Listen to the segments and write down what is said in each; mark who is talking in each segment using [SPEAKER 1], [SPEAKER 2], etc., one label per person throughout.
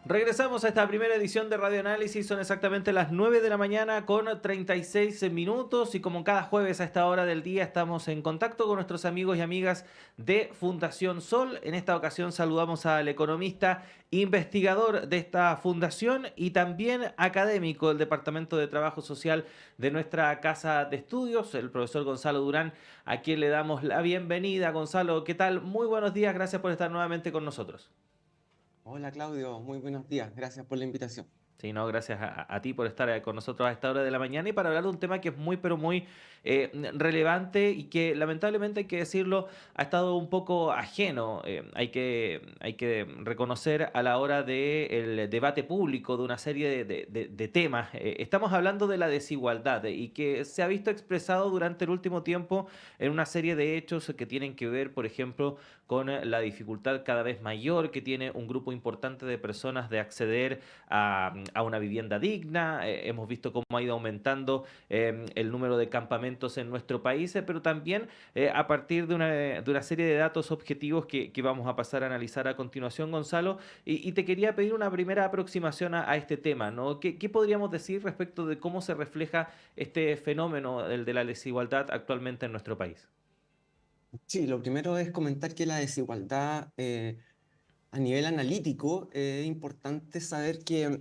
[SPEAKER 1] Regresamos a esta primera edición de Radio Análisis, son exactamente las 9 de la mañana con 36 minutos y como cada jueves a esta hora del día estamos en contacto con nuestros amigos y amigas de Fundación Sol. En esta ocasión saludamos al economista investigador de esta fundación y también académico del Departamento de Trabajo Social de nuestra Casa de Estudios, el profesor Gonzalo Durán, a quien le damos la bienvenida. Gonzalo, ¿qué tal? Muy buenos días, gracias por estar nuevamente con nosotros.
[SPEAKER 2] Hola Claudio, muy buenos días. Gracias por la invitación.
[SPEAKER 1] Sí, no, gracias a ti por estar con nosotros a esta hora de la mañana y para hablar de un tema que es muy, pero muy relevante y que lamentablemente hay que decirlo, ha estado un poco ajeno. Hay que reconocer a la hora del debate público de una serie de temas. Estamos hablando de la desigualdad y que se ha visto expresado durante el último tiempo en una serie de hechos que tienen que ver, por ejemplo, con la dificultad cada vez mayor que tiene un grupo importante de personas de acceder a una vivienda digna. Hemos visto cómo ha ido aumentando el número de campamentos en nuestro país, pero también a partir de una serie de datos objetivos que vamos a pasar a analizar a continuación, Gonzalo. Y te quería pedir una primera aproximación a este tema, ¿no? ¿Qué podríamos decir respecto de cómo se refleja este fenómeno, el de la desigualdad actualmente en nuestro país?
[SPEAKER 2] Sí, lo primero es comentar que la desigualdad a nivel analítico es importante saber que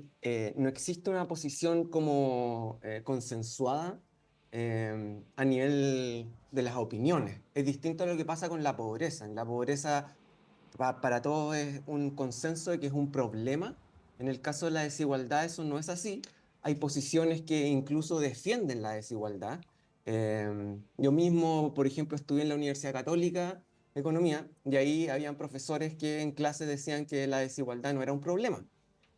[SPEAKER 2] no existe una posición como consensuada a nivel de las opiniones. Es distinto a lo que pasa con la pobreza. En la pobreza para todos es un consenso de que es un problema. En el caso de la desigualdad eso no es así. Hay posiciones que incluso defienden la desigualdad. Yo mismo, por ejemplo, estudié en la Universidad Católica Economía y ahí habían profesores que en clase decían que la desigualdad no era un problema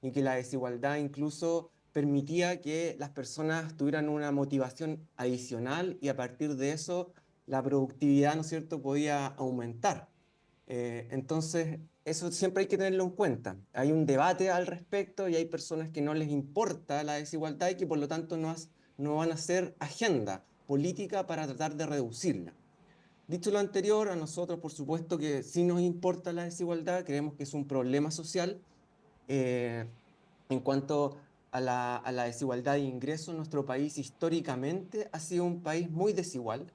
[SPEAKER 2] y que la desigualdad incluso permitía que las personas tuvieran una motivación adicional y a partir de eso la productividad, ¿no es cierto?, podía aumentar. Entonces, eso siempre hay que tenerlo en cuenta. Hay un debate al respecto y hay personas que no les importa la desigualdad y que por lo tanto no van a hacer agenda política para tratar de reducirla. Dicho lo anterior, a nosotros por supuesto que sí nos importa la desigualdad, creemos que es un problema social. Eh, en cuanto a la desigualdad de ingresos, nuestro país históricamente ha sido un país muy desigual.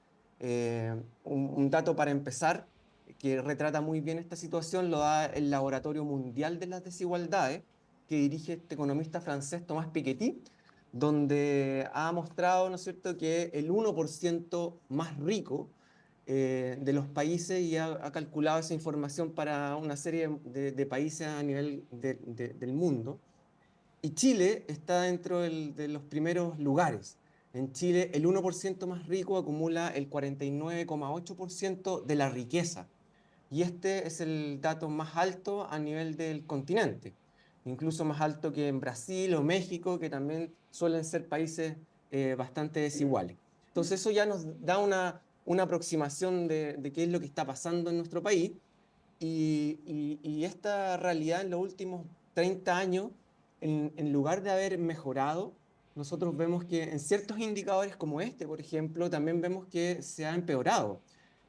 [SPEAKER 2] Un dato para empezar que retrata muy bien esta situación lo da el Laboratorio Mundial de las Desigualdades, que dirige este economista francés Thomas Piketty, donde ha mostrado, ¿no es cierto?, que el 1% más rico de los países y ha calculado esa información para una serie de países a nivel del mundo. Y Chile está dentro de los primeros lugares. En Chile, el 1% más rico acumula el 49,8% de la riqueza. Y este es el dato más alto a nivel del continente, incluso más alto que en Brasil o México, que también suelen ser países bastante desiguales. Entonces eso ya nos da una aproximación de qué es lo que está pasando en nuestro país y esta realidad en los últimos 30 años, en lugar de haber mejorado, nosotros vemos que en ciertos indicadores como este, por ejemplo, también vemos que se ha empeorado.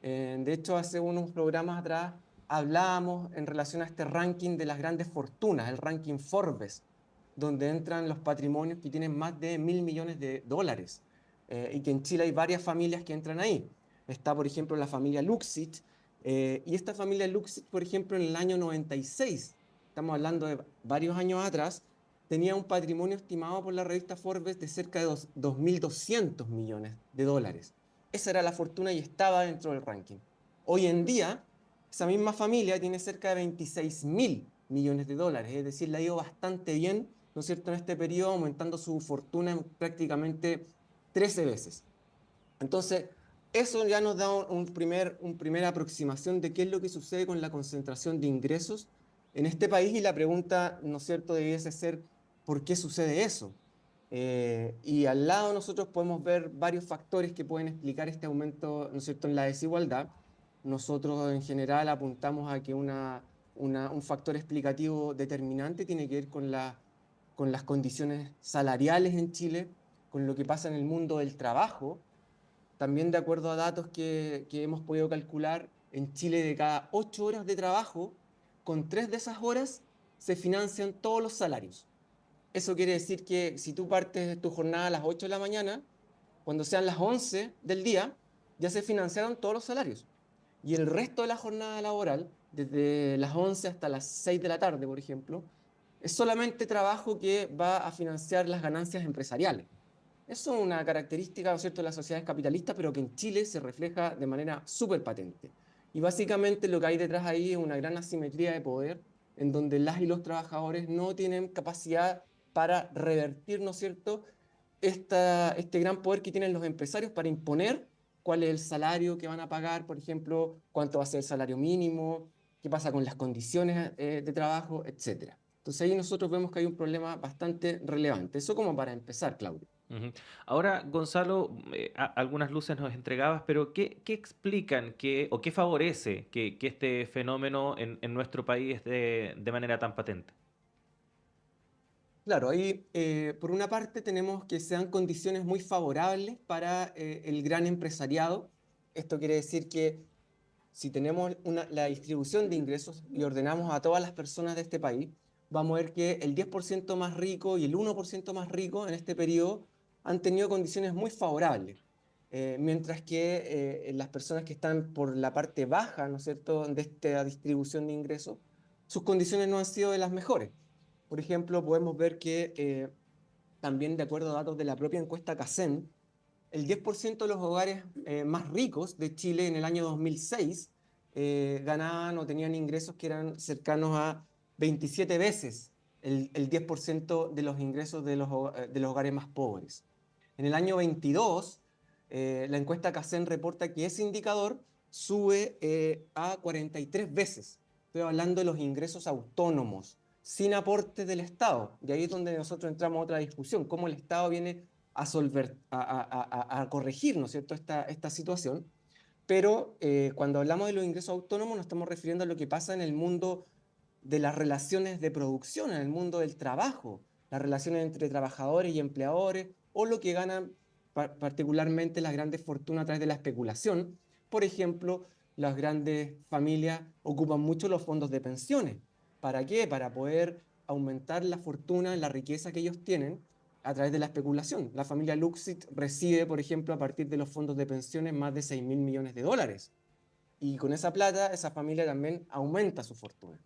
[SPEAKER 2] De hecho, hace unos programas atrás hablábamos en relación a este ranking de las grandes fortunas, el ranking Forbes, donde entran los patrimonios que tienen más de 1.000 millones de dólares, y que en Chile hay varias familias que entran ahí. Está, por ejemplo, la familia Luxich, y esta familia Luxich, por ejemplo, en el año 96, estamos hablando de varios años atrás, tenía un patrimonio estimado por la revista Forbes de cerca de 2.200 millones de dólares. Esa era la fortuna y estaba dentro del ranking. Hoy en día, esa misma familia tiene cerca de 26.000 millones de dólares, es decir, le ha ido bastante bien, ¿no es cierto?, en este periodo, aumentando su fortuna en prácticamente 13 veces. Entonces, eso ya nos da un primera aproximación de qué es lo que sucede con la concentración de ingresos en este país y la pregunta, ¿no es cierto?, debiese ser, ¿por qué sucede eso? Y al lado nosotros podemos ver varios factores que pueden explicar este aumento, ¿no es cierto?, en la desigualdad. Nosotros en general apuntamos a que un factor explicativo determinante tiene que ver con las condiciones salariales en Chile, con lo que pasa en el mundo del trabajo. También de acuerdo a datos que hemos podido calcular, en Chile de cada 8 horas de trabajo, con 3 de esas horas se financian todos los salarios. Eso quiere decir que si tú partes tu jornada a las 8 de la mañana, cuando sean las 11 del día, ya se financiaron todos los salarios. Y el resto de la jornada laboral, desde las 11 hasta las 6 de la tarde, por ejemplo, es solamente trabajo que va a financiar las ganancias empresariales. Eso es una característica, ¿no es cierto?, de las sociedades capitalistas, pero que en Chile se refleja de manera súper patente. Y básicamente lo que hay detrás ahí es una gran asimetría de poder, en donde las y los trabajadores no tienen capacidad para revertir, ¿no es cierto?, este gran poder que tienen los empresarios para imponer cuál es el salario que van a pagar, por ejemplo, cuánto va a ser el salario mínimo, qué pasa con las condiciones de trabajo, etcétera. Entonces ahí nosotros vemos que hay un problema bastante relevante. Eso como para empezar, Claudio.
[SPEAKER 1] Ujú. Ahora, Gonzalo, algunas luces nos entregabas, pero ¿qué explican o qué favorece que este fenómeno en nuestro país esté de manera tan patente?
[SPEAKER 2] Claro, ahí por una parte tenemos que sean condiciones muy favorables para el gran empresariado. Esto quiere decir que si tenemos la distribución de ingresos y ordenamos a todas las personas de este país, vamos a ver que el 10% más rico y el 1% más rico en este periodo han tenido condiciones muy favorables, mientras que las personas que están por la parte baja, ¿no es cierto?, de esta distribución de ingresos, sus condiciones no han sido de las mejores. Por ejemplo, podemos ver que también de acuerdo a datos de la propia encuesta CACEN, el 10% de los hogares más ricos de Chile en el año 2006 ganaban o tenían ingresos que eran cercanos a 27 veces el 10% de los ingresos de los hogares más pobres. En el año 22, la encuesta CACEN reporta que ese indicador sube a 43 veces. Estoy hablando de los ingresos autónomos, sin aporte del Estado. Y ahí es donde nosotros entramos a otra discusión, cómo el Estado viene a corregir, ¿no es cierto?, esta situación. Pero cuando hablamos de los ingresos autónomos nos estamos refiriendo a lo que pasa en el mundo de las relaciones de producción, en el mundo del trabajo, las relaciones entre trabajadores y empleadores, o lo que ganan particularmente las grandes fortunas a través de la especulación. Por ejemplo, las grandes familias ocupan mucho los fondos de pensiones. ¿Para qué? Para poder aumentar la fortuna, la riqueza que ellos tienen a través de la especulación. La familia Luxit recibe, por ejemplo, a partir de los fondos de pensiones más de 6.000 millones de dólares. Y con esa plata, esa familia también aumenta su fortuna.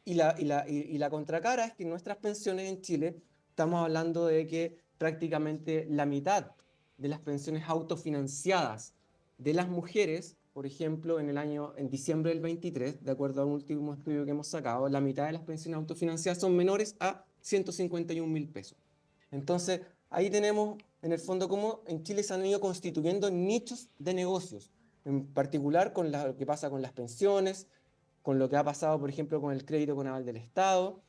[SPEAKER 2] Y la contracara es que en nuestras pensiones en Chile estamos hablando de que prácticamente la mitad de las pensiones autofinanciadas de las mujeres, por ejemplo, en diciembre del 23, de acuerdo a un último estudio que hemos sacado, la mitad de las pensiones autofinanciadas son menores a 151.000 pesos. Entonces, ahí tenemos en el fondo cómo en Chile se han ido constituyendo nichos de negocios, en particular con lo que pasa con las pensiones, con lo que ha pasado, por ejemplo, con el crédito con aval del Estado,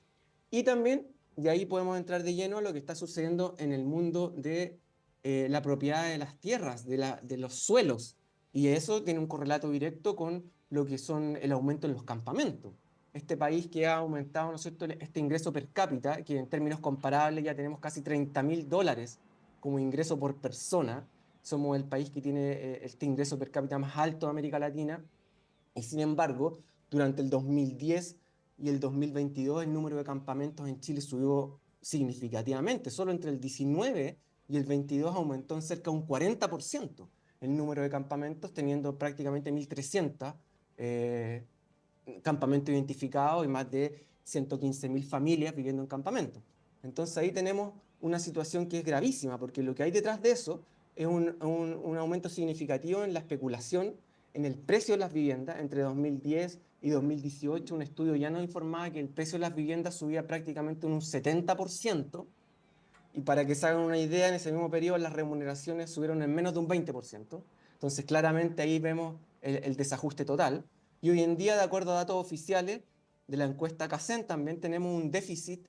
[SPEAKER 2] y también de ahí podemos entrar de lleno a lo que está sucediendo en el mundo de la propiedad de las tierras, de los suelos, y eso tiene un correlato directo con lo que son el aumento en los campamentos. Este país que ha aumentado, ¿no es cierto?, este ingreso per cápita, que en términos comparables ya tenemos casi 30.000 dólares como ingreso por persona. Somos el país que tiene este ingreso per cápita más alto de América Latina, y sin embargo, durante el 2010 y el 2022 el número de campamentos en Chile subió significativamente. Solo entre el 19 y el 22 aumentó en cerca de un 40% el número de campamentos, teniendo prácticamente 1.300 eh, campamentos identificados y más de 115.000 familias viviendo en campamentos. Entonces ahí tenemos una situación que es gravísima, porque lo que hay detrás de eso es un aumento significativo en la especulación, en el precio de las viviendas. Entre 2010 y 2018 un estudio ya nos informaba que el precio de las viviendas subía prácticamente un 70%, y para que se hagan una idea, en ese mismo periodo las remuneraciones subieron en menos de un 20%. Entonces, claramente ahí vemos el desajuste total. Y hoy en día, de acuerdo a datos oficiales de la encuesta CACEN, también tenemos un déficit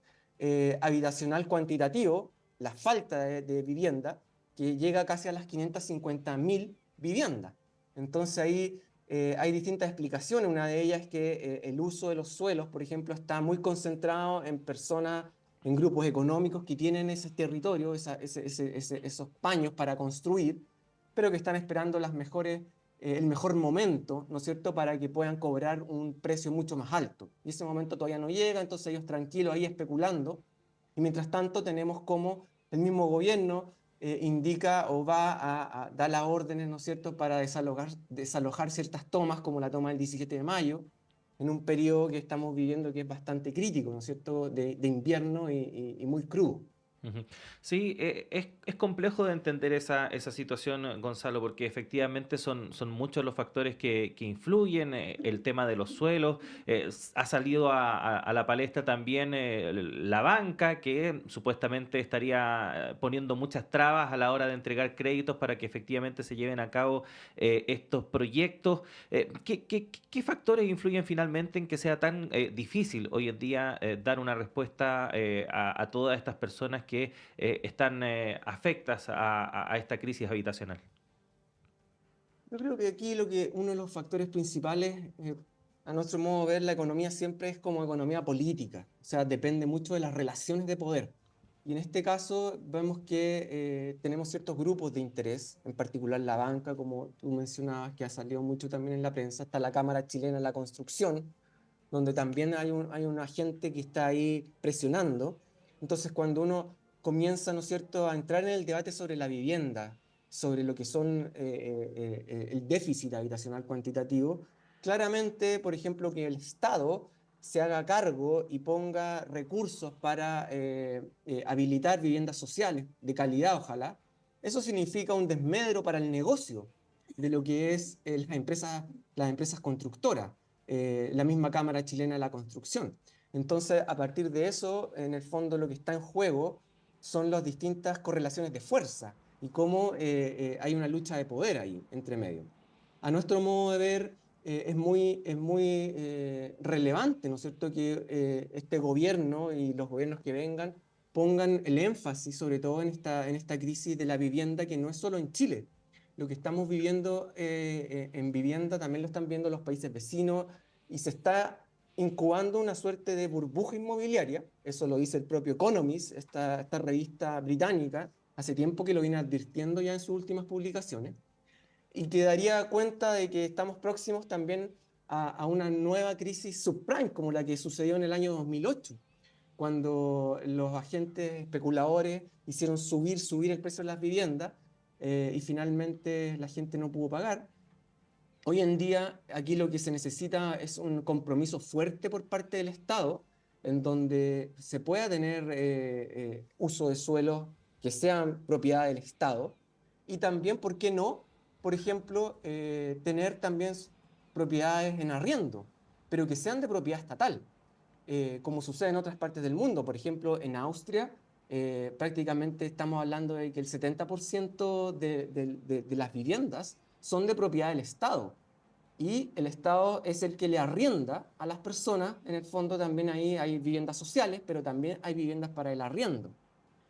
[SPEAKER 2] habitacional cuantitativo, la falta de vivienda, que llega casi a las 550.000 viviendas. Entonces ahí hay distintas explicaciones. Una de ellas es que el uso de los suelos, por ejemplo, está muy concentrado en personas, en grupos económicos que tienen ese territorio, esos paños para construir, pero que están esperando las mejores el mejor momento, ¿no es cierto?, para que puedan cobrar un precio mucho más alto. Y ese momento todavía no llega, entonces ellos tranquilos ahí especulando. Y mientras tanto tenemos como el mismo gobierno indica o va a dar las órdenes, ¿no es cierto?, para desalojar ciertas tomas, como la toma del 17 de mayo, en un periodo que estamos viviendo que es bastante crítico, ¿no es cierto?, de invierno y muy crudo.
[SPEAKER 1] Ujú. Sí, es complejo de entender esa situación, Gonzalo, porque efectivamente son muchos los factores que influyen, el tema de los suelos, ha salido a la palestra también la banca, que supuestamente estaría poniendo muchas trabas a la hora de entregar créditos para que efectivamente se lleven a cabo estos proyectos. ¿Qué factores influyen finalmente en que sea tan difícil hoy en día dar una respuesta a todas estas personas que están afectas a esta crisis habitacional?
[SPEAKER 2] Yo creo que aquí uno de los factores principales, a nuestro modo de ver, la economía siempre es como economía política, o sea, depende mucho de las relaciones de poder. Y en este caso vemos que tenemos ciertos grupos de interés, en particular la banca, como tú mencionabas, que ha salido mucho también en la prensa, está la Cámara Chilena de la Construcción, donde también hay un agente que está ahí presionando. Entonces, cuando uno comienza, ¿no es cierto?, a entrar en el debate sobre la vivienda, sobre lo que son el déficit habitacional cuantitativo, claramente, por ejemplo, que el Estado se haga cargo y ponga recursos para habilitar viviendas sociales de calidad, ojalá, eso significa un desmedro para el negocio de lo que es las empresas constructoras, la misma Cámara Chilena de la Construcción. Entonces, a partir de eso, en el fondo lo que está en juego son las distintas correlaciones de fuerza y cómo hay una lucha de poder ahí entre medio. A nuestro modo de ver, es muy relevante, ¿no es cierto?, que este gobierno y los gobiernos que vengan pongan el énfasis sobre todo en esta crisis de la vivienda que no es solo en Chile. Lo que estamos viviendo en vivienda también lo están viendo los países vecinos y se está incubando una suerte de burbuja inmobiliaria, eso lo dice el propio Economist, esta revista británica, hace tiempo que lo viene advirtiendo ya en sus últimas publicaciones, y que daría cuenta de que estamos próximos también a una nueva crisis subprime, como la que sucedió en el año 2008, cuando los agentes especuladores hicieron subir el precio de las viviendas y finalmente la gente no pudo pagar. Hoy en día, aquí lo que se necesita es un compromiso fuerte por parte del Estado, en donde se pueda tener uso de suelos que sean propiedad del Estado y también, ¿por qué no? Por ejemplo, tener también propiedades en arriendo, pero que sean de propiedad estatal, como sucede en otras partes del mundo. Por ejemplo, en Austria, prácticamente estamos hablando de que el 70% de las viviendas son de propiedad del Estado y el Estado es el que le arrienda a las personas. En el fondo también ahí hay viviendas sociales, pero también hay viviendas para el arriendo.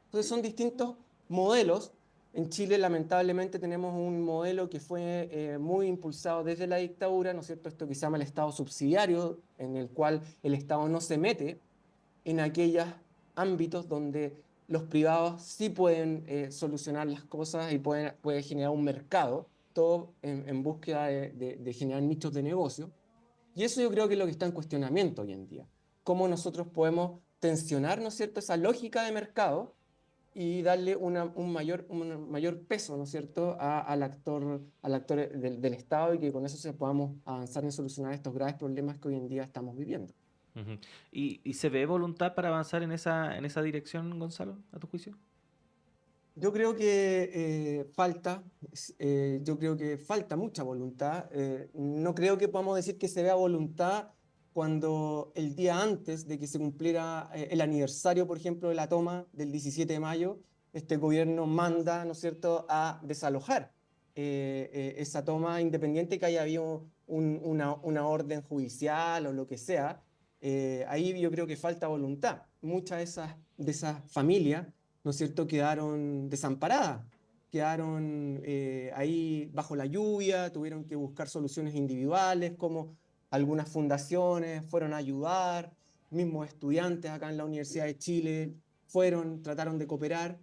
[SPEAKER 2] Entonces son distintos modelos. En Chile lamentablemente tenemos un modelo que fue muy impulsado desde la dictadura, ¿no es cierto? Esto que se llama el Estado subsidiario, en el cual el Estado no se mete en aquellos ámbitos donde los privados sí pueden solucionar las cosas y puede generar un mercado, todo en búsqueda de generar nichos de negocio. Y eso yo creo que es lo que está en cuestionamiento hoy en día. Cómo nosotros podemos tensionar, ¿no es cierto?, esa lógica de mercado y darle un mayor peso, ¿no es cierto?, al actor del Estado y que con eso se podamos avanzar en solucionar estos graves problemas que hoy en día estamos viviendo.
[SPEAKER 1] Ujú. ¿Y se ve voluntad para avanzar en esa dirección, Gonzalo, a tu juicio?
[SPEAKER 2] Yo creo que yo creo que falta mucha voluntad. No creo que podamos decir que se vea voluntad cuando el día antes de que se cumpliera el aniversario, por ejemplo, de la toma del 17 de mayo, este gobierno manda, ¿no es cierto?, a desalojar esa toma, independiente que haya habido una orden judicial o lo que sea. Ahí yo creo que falta voluntad. Muchas de esas familias, ¿no es cierto?, quedaron desamparadas, quedaron ahí bajo la lluvia, tuvieron que buscar soluciones individuales, como algunas fundaciones fueron a ayudar, mismos estudiantes acá en la Universidad de Chile trataron de cooperar,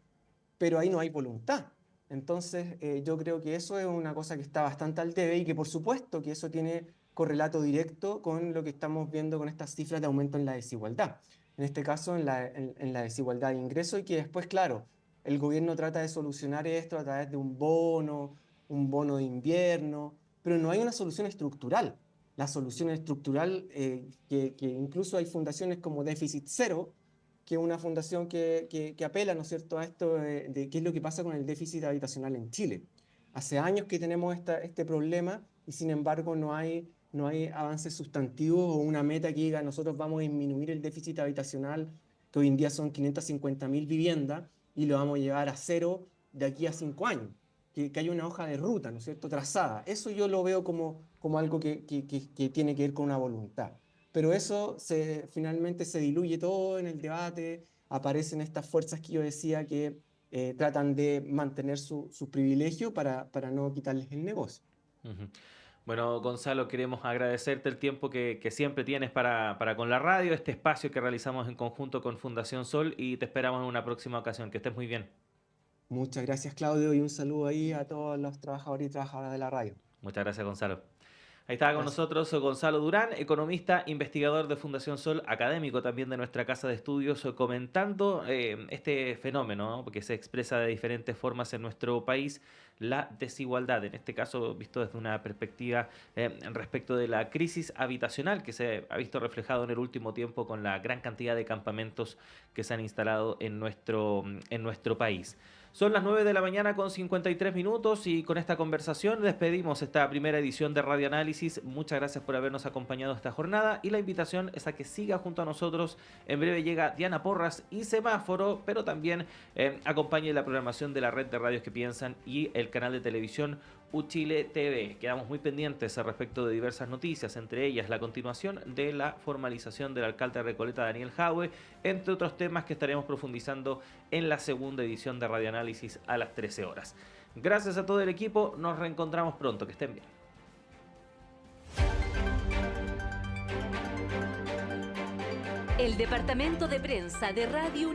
[SPEAKER 2] pero ahí no hay voluntad. Entonces, yo creo que eso es una cosa que está bastante al debe y que por supuesto que eso tiene correlato directo con lo que estamos viendo con estas cifras de aumento en la desigualdad. En este caso, en la desigualdad de ingreso y que después, claro, el gobierno trata de solucionar esto a través de un bono de invierno, pero no hay una solución estructural. La solución estructural, que incluso hay fundaciones como Déficit Cero, que es una fundación que apela, ¿no es cierto?, a esto de qué es lo que pasa con el déficit habitacional en Chile. Hace años que tenemos este problema y sin embargo no hay avances sustantivos o una meta que diga nosotros vamos a disminuir el déficit habitacional, que hoy en día son 550.000 viviendas, y lo vamos a llevar a cero de aquí a 5 años. Que haya una hoja de ruta, ¿no es cierto?, trazada. Eso yo lo veo como algo que tiene que ver con una voluntad. Pero eso finalmente se diluye todo en el debate, aparecen estas fuerzas que yo decía que tratan de mantener su privilegio para no quitarles el negocio.
[SPEAKER 1] Ujú. Bueno, Gonzalo, queremos agradecerte el tiempo que siempre tienes para con la radio, este espacio que realizamos en conjunto con Fundación Sol y te esperamos en una próxima ocasión. Que estés muy bien.
[SPEAKER 2] Muchas gracias, Claudio, y un saludo ahí a todos los trabajadores y trabajadoras de la radio.
[SPEAKER 1] Muchas gracias, Gonzalo. Ahí estaba con
[SPEAKER 2] Gracias.
[SPEAKER 1] nosotros Gonzalo Durán, economista, investigador de Fundación Sol, académico también de nuestra casa de estudios, comentando este fenómeno, ¿no? Porque se expresa de diferentes formas en nuestro país, la desigualdad, en este caso visto desde una perspectiva respecto de la crisis habitacional que se ha visto reflejado en el último tiempo con la gran cantidad de campamentos que se han instalado en nuestro país. Son las 9 de la mañana con 53 minutos y con esta conversación despedimos esta primera edición de Radio Análisis. Muchas gracias por habernos acompañado esta jornada y la invitación es a que siga junto a nosotros. En breve llega Diana Porras y Semáforo, pero también acompañe la programación de la red de radios que piensan y el canal de televisión Uchile TV. Quedamos muy pendientes al respecto de diversas noticias, entre ellas la continuación de la formalización del alcalde de Recoleta, Daniel Jadue, entre otros temas que estaremos profundizando en la segunda edición de Radio Análisis a las 13 horas. Gracias a todo el equipo, nos reencontramos pronto, que estén bien.
[SPEAKER 3] El departamento de prensa de Radio